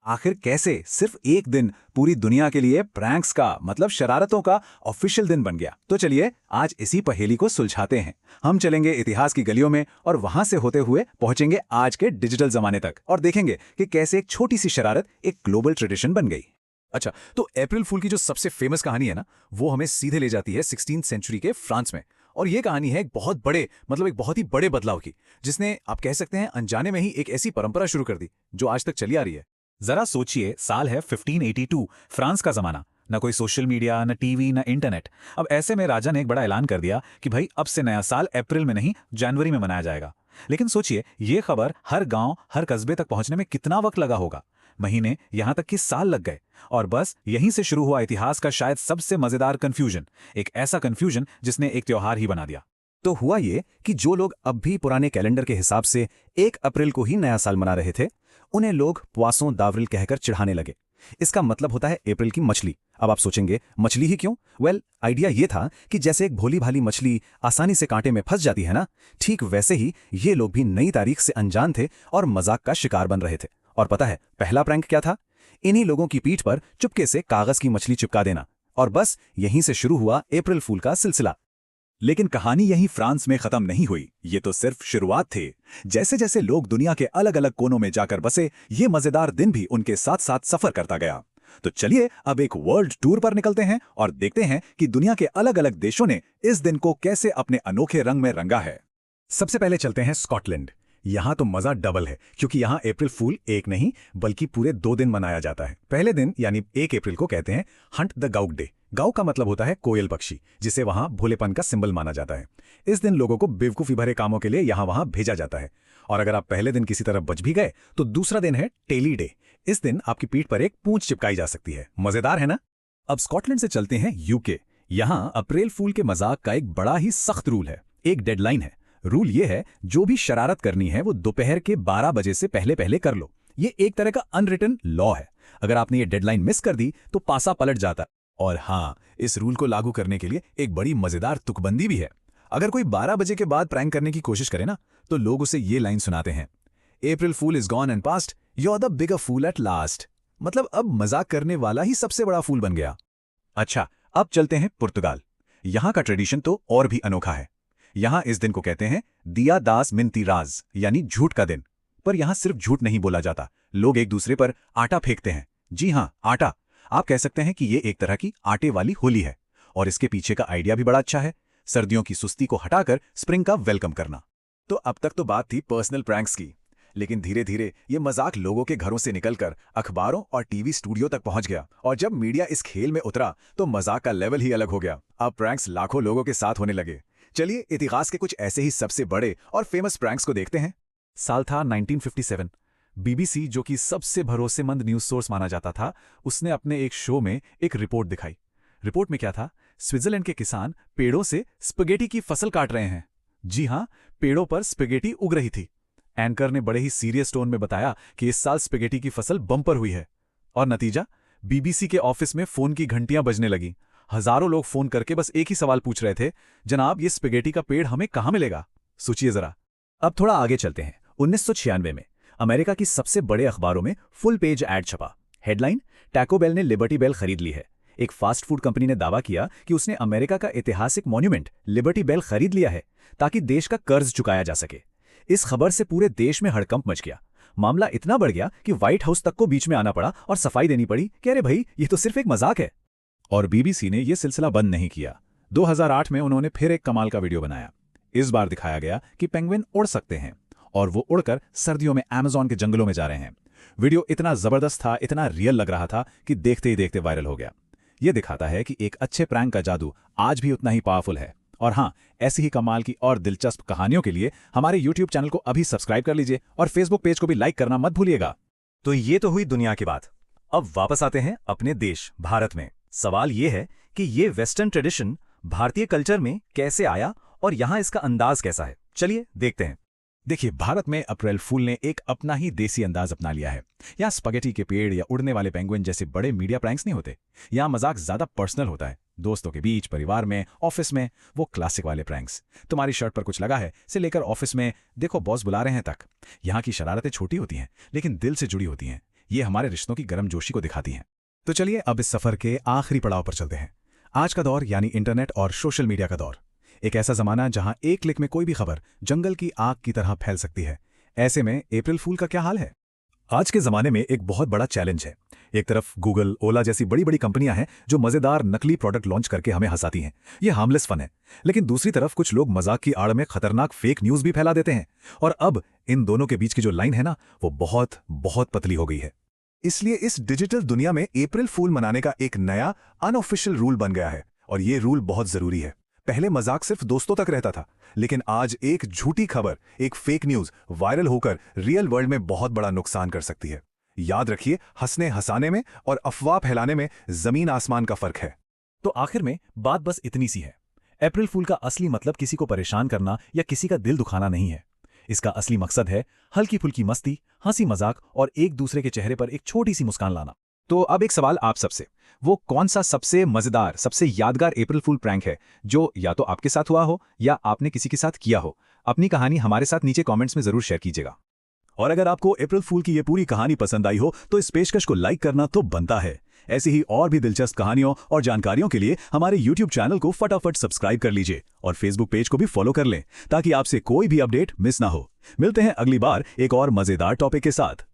आखिर कैसे सिर्फ एक दिन पूरी दुनिया के लिए प्रैंक्स का मतलब शरारतों का ऑफिशियल दिन बन गया? तो चलिए आज इसी पहेली को सुलझाते हैं। हम चलेंगे इतिहास की गलियों में और वहां से होते हुए पहुंचेंगे आज के डिजिटल जमाने तक और देखेंगे कि कैसे एक छोटी सी शरारत एक ग्लोबल ट्रेडिशन बन गई। अच्छा, तो अप्रैल फूल की जो सबसे फेमस कहानी है ना, वो हमें सीधे ले जाती है 16th सेंचुरी के फ्रांस में। और ये कहानी है एक बहुत बड़े मतलब एक बहुत ही बड़े बदलाव की, जिसने आप कह सकते हैं अनजाने में ही एक ऐसी परंपरा शुरू कर दी जो आज तक चली आ रही है। जरा सोचिए, साल है 1582, फ्रांस का जमाना, न कोई सोशल मीडिया, न टीवी, न इंटरनेट। अब ऐसे में राजा ने एक बड़ा ऐलान कर दिया कि भाई अब से नया साल अप्रैल में नहीं जनवरी में मनाया जाएगा। लेकिन सोचिए, ये खबर हर गांव हर कस्बे तक पहुंचने में कितना वक्त लगा होगा। महीने, यहां तक कि साल लग गए। और बस यहीं से शुरू हुआ इतिहास का शायद सबसे मजेदार कंफ्यूजन, एक ऐसा कंफ्यूजन जिसने एक त्योहार ही बना दिया। तो हुआ ये कि जो लोग अब भी पुराने कैलेंडर के हिसाब से 1 अप्रैल को ही नया साल मना रहे थे, उन्हें लोग पोisson d'avril कहकर चिढ़ाने लगे। इसका मतलब होता है अप्रैल की मछली। अब आप सोचेंगे मछली ही क्यों? आइडिया ये था कि जैसे एक भोली भाली मछली आसानी से कांटे में फंस जाती है ना, ठीक वैसे ही ये लोग भी नई तारीख से अनजान थे और मजाक का शिकार बन रहे थे। और पता है पहला प्रैंक क्या था? इन्हीं लोगों की पीठ पर चुपके से कागज की मछली चिपका देना। और बस यहीं से शुरू हुआ अप्रैल फूल का सिलसिला। लेकिन कहानी यहीं फ्रांस में खत्म नहीं हुई। ये तो सिर्फ शुरुआत थी। जैसे जैसे लोग दुनिया के अलग अलग कोनों में जाकर बसे, ये मजेदार दिन भी उनके साथ साथ सफर करता गया। तो चलिए अब एक वर्ल्ड टूर पर निकलते हैं और देखते हैं कि दुनिया के अलग अलग देशों ने इस दिन को कैसे अपने अनोखे रंग में रंगा है। सबसे पहले चलते हैं स्कॉटलैंड। यहां तो मजा डबल है, क्योंकि यहां अप्रैल फूल एक नहीं बल्कि पूरे 2 दिन मनाया जाता है। पहले दिन यानी 1 अप्रैल को कहते हैं हंट द गाउक डे। गाउ का मतलब होता है कोयल पक्षी, जिसे वहां भोलेपन का सिंबल माना जाता है। इस दिन लोगों को बेवकूफी भरे कामों के लिए यहां वहां भेजा जाता है। और अगर आप पहले दिन किसी तरह बच भी गए तो दूसरा दिन है टेली डे। इस दिन आपकी पीठ पर एक पूंछ चिपकाई जा सकती है। मजेदार है ना? अब स्कॉटलैंड से चलते हैं यूके। यहां अप्रैल फूल के मजाक का एक बड़ा ही सख्त रूल है, एक डेडलाइन है। रूल ये है, जो भी शरारत करनी है वो दोपहर के 12 बजे से पहले पहले कर लो। ये एक तरह का अनरिटन लॉ है। अगर आपने ये डेडलाइन मिस कर दी तो पासा पलट जाता। और हाँ, इस रूल को लागू करने के लिए एक बड़ी मजेदार तुकबंदी भी है। अगर कोई 12 बजे के बाद प्रैंक करने की कोशिश करे ना, तो लोग उसे ये लाइन सुनाते हैं, April fool is gone and past, you are the bigger fool at last. मतलब अब मजाक करने वाला ही सबसे बड़ा फूल बन गया। अच्छा, अब चलते हैं पुर्तगाल। यहां का ट्रेडिशन तो और भी अनोखा है। यहां इस दिन को कहते हैं दिया दास मिंतीराज, यानी झूठ का दिन। पर यहां सिर्फ झूठ नहीं बोला जाता, लोग एक दूसरे पर आटा फेंकते हैं। जी हां, आटा। आप कह सकते हैं कि ये एक तरह की आटे वाली होली है। और इसके पीछे का आइडिया भी बड़ा अच्छा है, सर्दियों की सुस्ती को हटाकर स्प्रिंग का वेलकम करना। तो अब तक तो बात थी पर्सनल प्रैंक्स की, लेकिन धीरे धीरे ये मजाक लोगों के घरों से निकलकर अखबारों और टीवी स्टूडियो तक पहुंच गया। और जब मीडिया इस खेल में उतरा तो मजाक का लेवल ही अलग हो गया। अब प्रैंक्स लाखों लोगों के साथ होने लगे। चलिए इतिहास के कुछ ऐसे ही सबसे बड़े और फेमस प्रैंक्स को देखते हैं। साल था 1957। बीबीसी, जो कि सबसे भरोसेमंद न्यूज सोर्स माना जाता था, उसने अपने एक शो में एक रिपोर्ट दिखाई। रिपोर्ट में क्या था? स्विट्जरलैंड के किसान पेड़ों से स्पगेटी की फसल काट रहे हैं। जी हां, पेड़ों पर स्पगेटी उग रही थी। एंकर ने बड़े ही सीरियस टोन में बताया कि इस साल स्पगेटी की फसल बम्पर हुई है। और नतीजा? बीबीसी के ऑफिस में फोन की घंटियां बजने लगी। हजारों लोग फोन करके बस एक ही सवाल पूछ रहे थे, जनाब ये स्पगेटी का पेड़ हमें कहां मिलेगा? सोचिए जरा। अब थोड़ा आगे चलते हैं। 1996 में अमेरिका की सबसे बड़े अखबारों में फुल पेज ऐड छपा। हेडलाइन, टैको बेल ने लिबर्टी बेल खरीद ली है। एक फास्ट फूड कंपनी ने दावा किया कि उसने अमेरिका का ऐतिहासिक मॉन्यूमेंट लिबर्टी बेल खरीद लिया है ताकि देश का कर्ज चुकाया जा सके। इस खबर से पूरे देश में हड़कंप मच गया। मामला इतना बढ़ गया कि व्हाइट हाउस तक को बीच में आना पड़ा और सफाई देनी पड़ी कि अरे भाई, ये तो सिर्फ एक मजाक है। और बीबीसी ने यह सिलसिला बंद नहीं किया। 2008 में उन्होंने फिर एक कमाल का वीडियो बनाया। इस बार दिखाया गया कि पेंगुइन उड़ सकते हैं और वो उड़कर सर्दियों में अमेज़न के जंगलों में जा रहे हैं। वीडियो इतना जबरदस्त था, इतना रियल लग रहा था कि देखते ही देखते वायरल हो गया। यह दिखाता है कि एक अच्छे प्रैंक का जादू आज भी उतना ही पावरफुल है। और हाँ, ऐसी ही कमाल की और दिलचस्प कहानियों के लिए हमारे YouTube चैनल को अभी सब्सक्राइब कर लीजिए और Facebook पेज को भी लाइक करना मत भूलिएगा। तो ये तो हुई दुनिया की बात। अब वापस आते हैं अपने देश भारत में। सवाल ये है कि ये वेस्टर्न ट्रेडिशन भारतीय कल्चर में कैसे आया और यहां इसका अंदाज कैसा है। चलिए देखते हैं। देखिए, भारत में अप्रैल फूल ने एक अपना ही देसी अंदाज अपना लिया है। यहाँ स्पगेटी के पेड़ या उड़ने वाले पेंगुइन जैसे बड़े मीडिया प्रैंक्स नहीं होते। यहाँ मजाक ज्यादा पर्सनल होता है, दोस्तों के बीच, परिवार में, ऑफिस में। वो क्लासिक वाले प्रैंक्स, तुम्हारी शर्ट पर कुछ लगा है से लेकर ऑफिस में देखो बॉस बुला रहे हैं तक। यहाँ की शरारतें छोटी होती हैं लेकिन दिल से जुड़ी होती हैं। ये हमारे रिश्तों की गर्मजोशी को दिखाती हैं। तो चलिए अब इस सफर के आखिरी पड़ाव पर चलते हैं। आज का दौर यानी इंटरनेट और सोशल मीडिया का दौर। एक ऐसा जमाना जहां एक क्लिक में कोई भी खबर जंगल की आग की तरह फैल सकती है। ऐसे में अप्रैल फूल का क्या हाल है? आज के जमाने में एक बहुत बड़ा चैलेंज है। एक तरफ गूगल, ओला जैसी बड़ी बड़ी कंपनियां हैं जो मजेदार नकली प्रोडक्ट लॉन्च करके हमें हंसाती हैं। ये हार्मलेस फन है। लेकिन दूसरी तरफ कुछ लोग मजाक की आड़ में खतरनाक फेक न्यूज भी फैला देते हैं। और अब इन दोनों के बीच की जो लाइन है ना, वो बहुत बहुत पतली हो गई है। इसलिए इस डिजिटल दुनिया में अप्रैल फूल मनाने का एक नया अनऑफिशियल रूल बन गया है। और ये रूल बहुत जरूरी है। पहले मजाक सिर्फ दोस्तों तक रहता था, लेकिन आज एक झूठी खबर, एक फेक न्यूज वायरल होकर रियल वर्ल्ड में बहुत बड़ा नुकसान कर सकती है। याद रखिए, हंसने हंसाने में और अफवाह फैलाने में जमीन आसमान का फर्क है। तो आखिर में बात बस इतनी सी है। अप्रैल फूल का असली मतलब किसी को परेशान करना या किसी का दिल दुखाना नहीं है। इसका असली मकसद है हल्की फुल्की मस्ती, हंसी मजाक और एक दूसरे के चेहरे पर एक छोटी सी मुस्कान लाना। तो अब एक सवाल आप सबसे, वो कौन सा सबसे मजेदार, सबसे यादगार अप्रैल फूल प्रैंक है जो या तो आपके साथ हुआ हो या आपने किसी के साथ किया हो? अपनी कहानी हमारे साथ नीचे कमेंट्स में जरूर शेयर कीजिएगा। और अगर आपको अप्रैल फूल की ये पूरी कहानी पसंद आई हो तो इस पेशकश को लाइक करना तो बनता है। ऐसी ही और भी दिलचस्प कहानियों और जानकारियों के लिए हमारे YouTube चैनल को फटाफट सब्सक्राइब कर लीजिए और Facebook पेज को भी फॉलो कर लें ताकि आपसे कोई भी अपडेट मिस ना हो। मिलते हैं अगली बार एक और मजेदार टॉपिक के साथ।